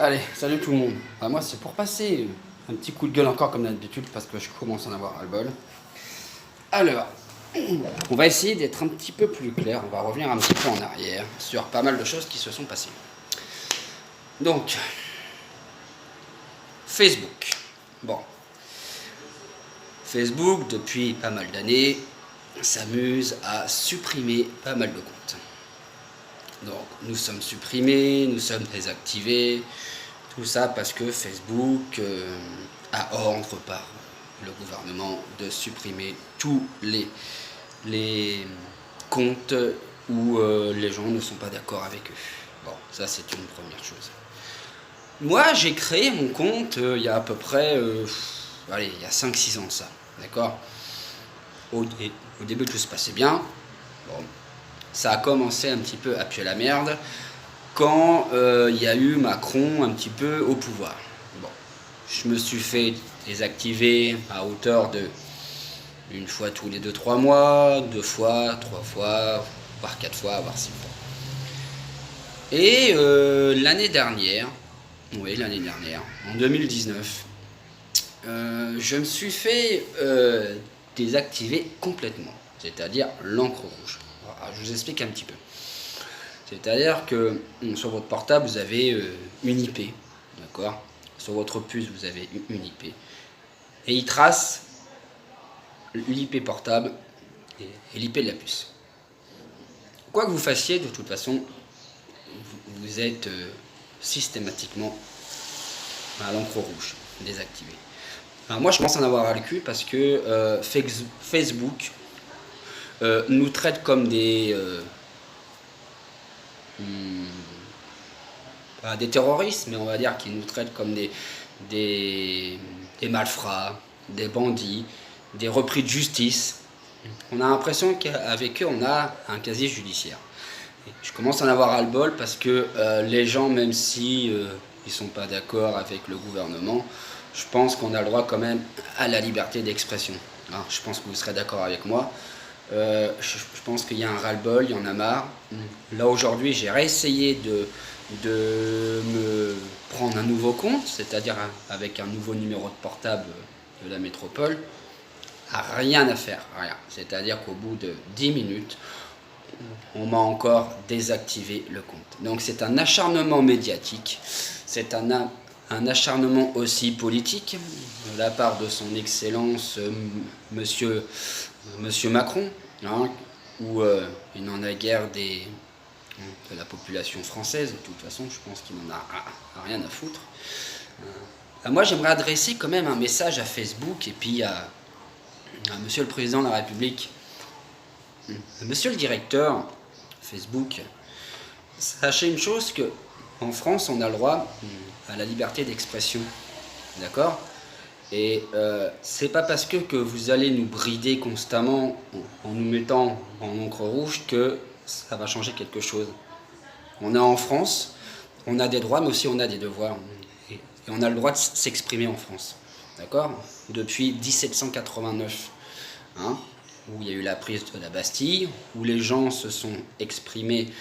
Allez, salut tout le monde. Moi, c'est pour passer un petit coup de gueule encore comme d'habitude parce que je commence à en avoir ras-le-bol. Alors, on va essayer d'être un petit peu plus clair. On va revenir un petit peu en arrière sur pas mal de choses qui se sont passées. Donc, Facebook. Bon, Facebook, depuis pas mal d'années, s'amuse à supprimer pas mal de comptes. Donc, nous sommes supprimés, nous sommes désactivés. Tout ça parce que Facebook a ordre par le gouvernement de supprimer tous les comptes où les gens ne sont pas d'accord avec eux. Bon, ça c'est une première chose. Moi, j'ai créé mon compte il y a à peu près, allez, il y a 5-6 ans de ça, d'accord. Au début, tout se passait bien. Bon, ça a commencé un petit peu à puer la merde quand il y a eu Macron un petit peu au pouvoir. Bon, je me suis fait désactiver à hauteur de une fois tous les 2-3 mois, 2 fois, 3 fois, voire 4 fois, voire 6 fois. Et l'année dernière, en 2019, je me suis fait désactiver complètement, c'est-à-dire l'encre rouge. Alors, je vous explique un petit peu. C'est-à-dire que sur votre portable, vous avez une IP, d'accord? Sur votre puce, vous avez une IP. Et il trace l'IP portable et l'IP de la puce. Quoi que vous fassiez, de toute façon, vous êtes systématiquement à l'encre rouge, désactivé. Alors moi, je pense en avoir ras le cul parce que Facebook nous traite comme pas des terroristes, mais on va dire qu'ils nous traitent comme des malfrats, des bandits, des repris de justice. On a l'impression qu'avec eux, on a un casier judiciaire. Et je commence à en avoir ras-le-bol parce que les gens, même si ils sont pas d'accord avec le gouvernement, je pense qu'on a le droit quand même à la liberté d'expression. Alors, je pense que vous serez d'accord avec moi. Je pense qu'il y a un ras-le-bol, il y en a marre. Là aujourd'hui, j'ai réessayé de me prendre un nouveau compte, c'est-à-dire avec un nouveau numéro de portable de la métropole. Rien à faire, rien. C'est-à-dire qu'au bout de 10 minutes, on m'a encore désactivé le compte. Donc c'est un acharnement médiatique, c'est un acharnement aussi politique de la part de son excellence monsieur Macron, hein, où il n'en a guère de la population française. De toute façon, je pense qu'il n'en a rien à foutre. Moi, j'aimerais adresser quand même un message à Facebook et puis à monsieur le Président de la République. Monsieur le directeur Facebook, sachez une chose, que en France, on a le droit à la liberté d'expression. D'accord? Et c'est pas parce que vous allez nous brider constamment en nous mettant en encre rouge que ça va changer quelque chose. On est en France, on a des droits, mais aussi on a des devoirs. Et on a le droit de s'exprimer en France. D'accord? Depuis 1789. Hein, où il y a eu la prise de la Bastille, où les gens se sont exprimés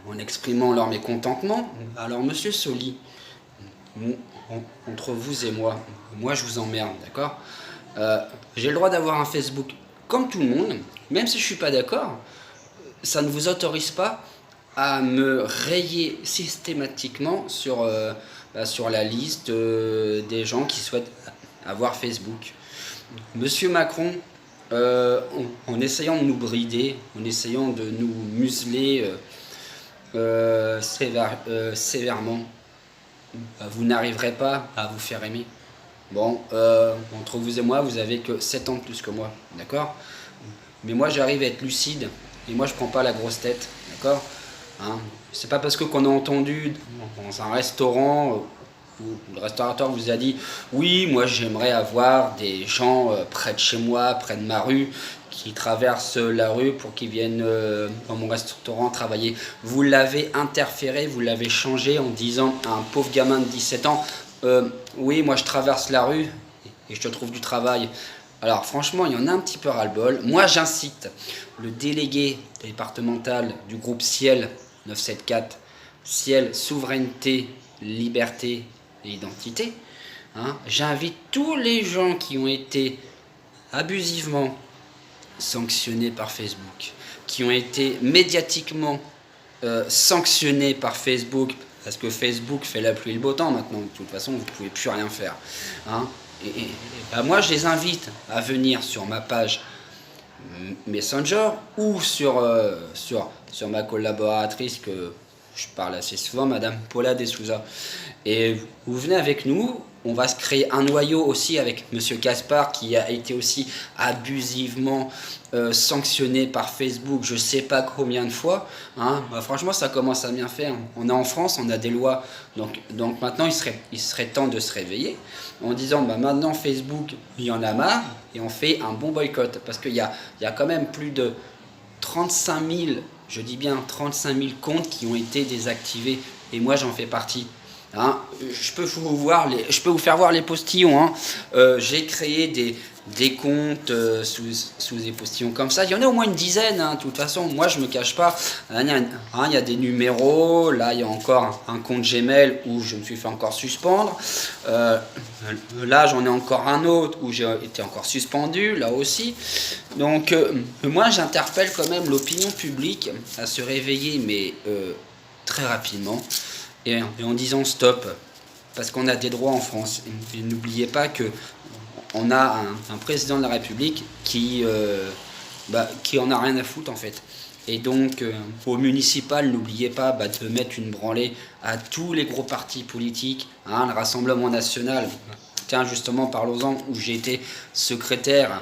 en exprimant leur mécontentement. Alors, monsieur Soli, entre vous et moi je vous emmerde, d'accord? J'ai le droit d'avoir un Facebook comme tout le monde, même si je ne suis pas d'accord, ça ne vous autorise pas à me rayer systématiquement sur la liste des gens qui souhaitent avoir Facebook. Monsieur Macron, en essayant de nous brider, en essayant de nous museler sévèrement, vous n'arriverez pas à vous faire aimer. Bon, entre vous et moi, vous avez que 7 ans de plus que moi, d'accord? Mais moi, j'arrive à être lucide, et moi, je prends pas la grosse tête, d'accord? Hein, c'est pas parce qu'on a entendu dans un restaurant où le restaurateur vous a dit oui, moi j'aimerais avoir des gens près de chez moi, près de ma rue, qui traversent la rue pour qu'ils viennent dans mon restaurant travailler. Vous l'avez interféré, vous l'avez changé en disant à un pauvre gamin de 17 ans oui, moi je traverse la rue et je te trouve du travail. Alors franchement, il y en a un petit peu ras-le-bol. Moi j'incite le délégué départemental du groupe Ciel 974 ciel, souveraineté, liberté et identité. Hein. J'invite tous les gens qui ont été abusivement sanctionnés par Facebook, qui ont été médiatiquement sanctionnés par Facebook, parce que Facebook fait la pluie et le beau temps maintenant, de toute façon vous ne pouvez plus rien faire. Hein. Et moi je les invite à venir sur ma page Messenger ou sur ma collaboratrice que je parle assez souvent, Madame Paula De Souza. Et vous venez avec nous, on va se créer un noyau aussi avec Monsieur Caspar qui a été aussi abusivement sanctionné par Facebook, je sais pas combien de fois. Hein. Bah, franchement, ça commence à bien faire. On est en France, on a des lois, donc maintenant il serait temps de se réveiller en disant bah, maintenant Facebook, il y en a marre et on fait un bon boycott parce qu'il y a quand même plus de 35 000, je dis bien 35 000 comptes qui ont été désactivés et moi j'en fais partie. Hein, je peux vous faire voir les postillons. Hein. J'ai créé des comptes sous des postillons comme ça. Il y en a au moins une dizaine. Hein. De toute façon, moi je me cache pas. Il y a des numéros. Là, il y a encore un compte Gmail où je me suis fait encore suspendre. Là, j'en ai encore un autre où j'ai été encore suspendu. Là aussi. Donc, moi, j'interpelle quand même l'opinion publique à se réveiller, mais très rapidement. Et en disant stop, parce qu'on a des droits en France. Et n'oubliez pas que on a un président de la République qui en a rien à foutre en fait. Et donc au municipal, n'oubliez pas de mettre une branlée à tous les gros partis politiques, hein, le Rassemblement national. Tiens, justement, parlons-en, où j'ai été secrétaire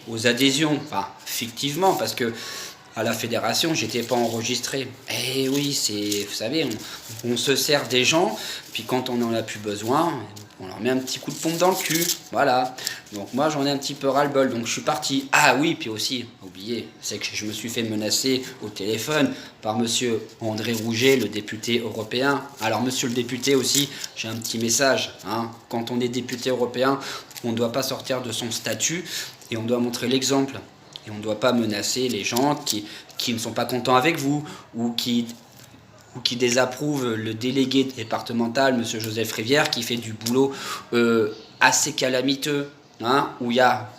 aux adhésions, enfin fictivement, parce que à la fédération, j'étais pas enregistré. Eh oui, vous savez, on se sert des gens, puis quand on en a plus besoin, on leur met un petit coup de pompe dans le cul, voilà. Donc moi, j'en ai un petit peu ras-le-bol, donc je suis parti. Ah oui, puis aussi, oubliez, c'est que je me suis fait menacer au téléphone par monsieur André Rouget, le député européen. Alors monsieur le député aussi, j'ai un petit message. Hein. Quand on est député européen, on ne doit pas sortir de son statut et on doit montrer l'exemple. Et on ne doit pas menacer les gens qui ne sont pas contents avec vous ou qui désapprouvent le délégué départemental, M. Joseph Rivière, qui fait du boulot assez calamiteux. Hein, où il y a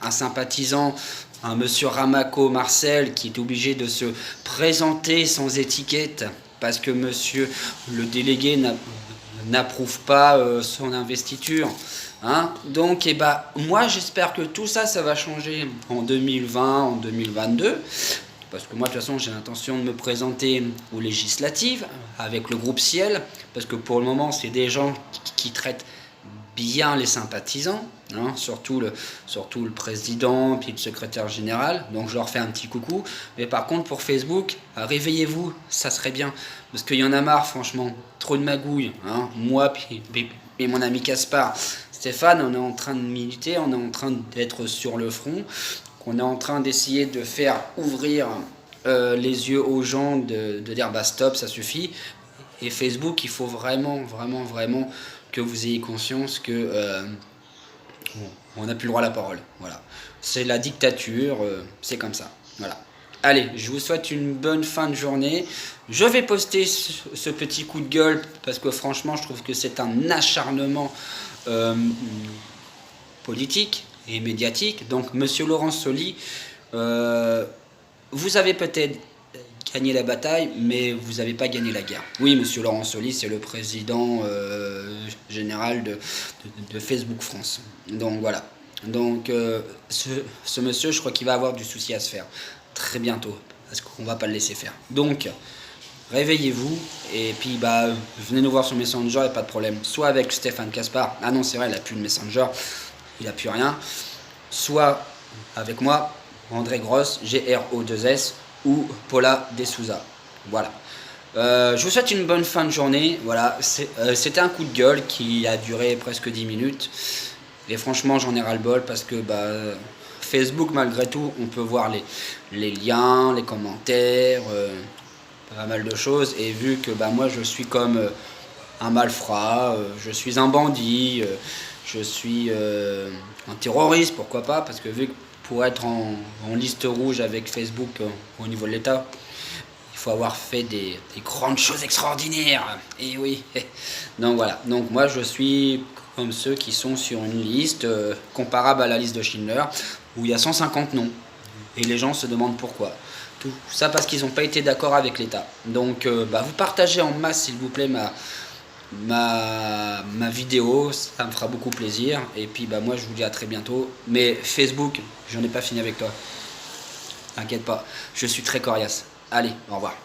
un sympathisant, un M. Ramaco Marcel, qui est obligé de se présenter sans étiquette parce que monsieur le délégué n'approuve pas son investiture. Hein. Donc, moi, j'espère que tout ça, ça va changer en 2020, en 2022. Parce que moi, de toute façon, j'ai l'intention de me présenter aux législatives avec le groupe Ciel. Parce que pour le moment, c'est des gens qui traitent bien les sympathisants. Hein, surtout le président, puis le secrétaire général. Donc, je leur fais un petit coucou. Mais par contre, pour Facebook, réveillez-vous, ça serait bien. Parce qu'il y en a marre, franchement. Trop de magouilles. Hein. Moi, puis mon ami Caspar. Stéphane, on est en train de militer, on est en train d'être sur le front, on est en train d'essayer de faire ouvrir les yeux aux gens, de dire stop, ça suffit. Et Facebook, il faut vraiment, vraiment, vraiment que vous ayez conscience que on n'a plus le droit à la parole. Voilà. C'est la dictature, c'est comme ça. Voilà. Allez, je vous souhaite une bonne fin de journée. Je vais poster ce petit coup de gueule parce que franchement, je trouve que c'est un acharnement politique et médiatique. Donc, monsieur Laurent Soli, vous avez peut-être gagné la bataille, mais vous n'avez pas gagné la guerre. Oui, monsieur Laurent Soli, c'est le président général de Facebook France. Donc, voilà. Donc, ce monsieur, je crois qu'il va avoir du souci à se faire très bientôt, parce qu'on ne va pas le laisser faire. Donc, réveillez-vous et puis venez nous voir sur Messenger, il n'y a pas de problème. Soit avec Stéphane Caspar, ah non c'est vrai, il n'a plus de Messenger, il n'a plus rien. Soit avec moi, André Gross, GRO2S ou Paula De Souza. Voilà. Je vous souhaite une bonne fin de journée. Voilà, c'était un coup de gueule qui a duré presque 10 minutes. Et franchement, j'en ai ras-le-bol parce que Facebook, malgré tout, on peut voir les liens, les commentaires, pas mal de choses. Et vu que moi, je suis comme un malfrat, je suis un bandit, je suis un terroriste, pourquoi pas, parce que vu que pour être en liste rouge avec Facebook au niveau de l'État, il faut avoir fait des grandes choses extraordinaires. Et oui. Donc voilà. Donc moi je suis comme ceux qui sont sur une liste comparable à la liste de Schindler, où il y a 150 noms. Et les gens se demandent pourquoi. Tout ça parce qu'ils n'ont pas été d'accord avec l'État. Donc vous partagez en masse s'il vous plaît ma vidéo, ça me fera beaucoup plaisir. Et puis moi je vous dis à très bientôt. Mais Facebook, j'en ai pas fini avec toi. T'inquiète pas, je suis très coriace. Allez, au revoir.